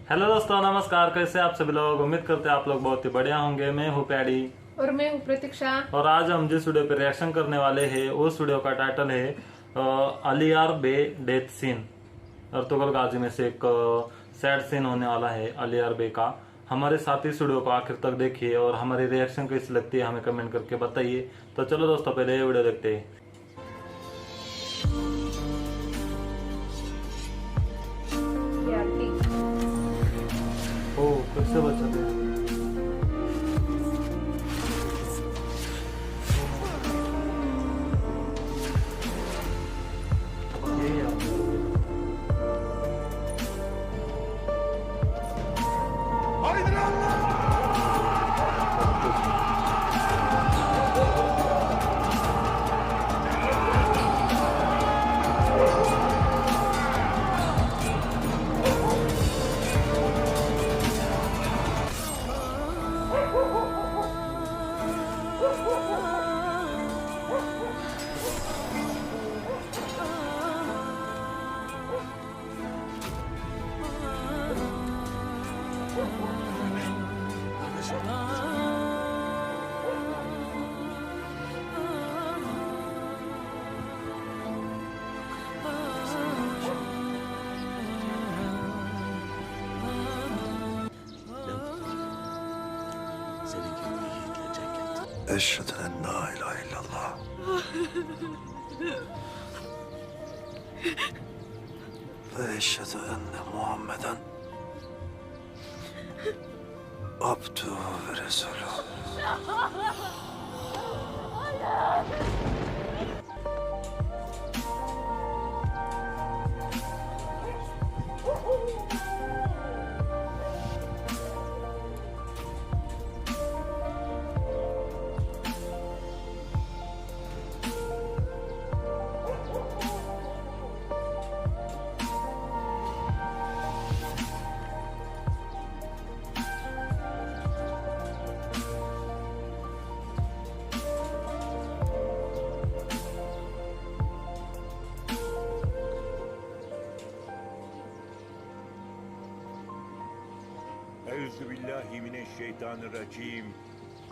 Hello दोस्तों, नमस्कार। कैसे आप सभी लोग? उम्मीद करते हैं आप लोग बहुत ही बढ़िया होंगे। मैं हूँ पैडी और मैं हूँ प्रतीक्षा। और आज हम जिस वीडियो पे रिएक्शन करने वाले हैं उस वीडियो का टाइटल है अलियार बे डेथ सीन। अर्तुगरुल गाजी में से एक सैड सीन होने वाला है अलियार बे का। हमारे साथ इस वीडियो को आखिर तक देखिए और हमारी रिएक्शन कैसी लगती है हमें कमेंट करके बताइए। तो चलो दोस्तों, पहले ये वीडियो देखते हैं। ओ, कैसे बचा दिया? ये यार। Eşhedü en la ilahe illallah ve eşhedü enne Muhammeden abduhu ve resuluhu. Euzubillahimineşşeytanirracim.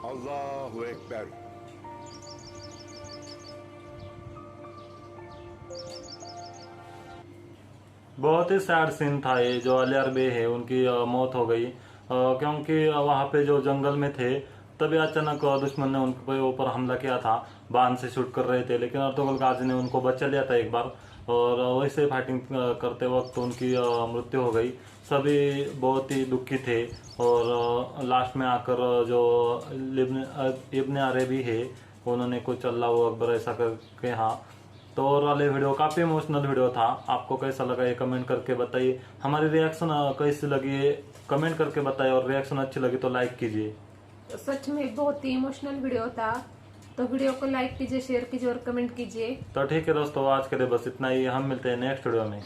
Allahu Ekber. बहुत ही सैड सीन था ये। जो अलियार बे है उनकी मौत हो गई क्योंकि वहां पे जो जंगल में थे तभी अचानक दुश्मन ने उनके ऊपर हमला किया था। बांध से शूट कर रहे थे लेकिन अर्तुगरुल गाजी ने उनको बचा लिया था एक बार और वैसे फाइटिंग करते वक्त उनकी मृत्यु हो गई। सभी बहुत ही दुखी थे और लास्ट में आकर जो इब्ने अरबी है उन्होंने कुछ अल्लाह अकबर ऐसा करके, हाँ। तो और वाले वीडियो काफी इमोशनल वीडियो था। आपको कैसा लगा ये कमेंट करके बताइए। हमारी रिएक्शन कैसी लगी कमेंट करके बताइए और रिएक्शन अच्छी लगी तो लाइक कीजिए। सच में बहुत ही इमोशनल वीडियो था, तो वीडियो को लाइक कीजिए, शेयर कीजिए और कमेंट कीजिए। तो ठीक है दोस्तों, आज के लिए बस इतना ही। हम मिलते हैं नेक्स्ट वीडियो में।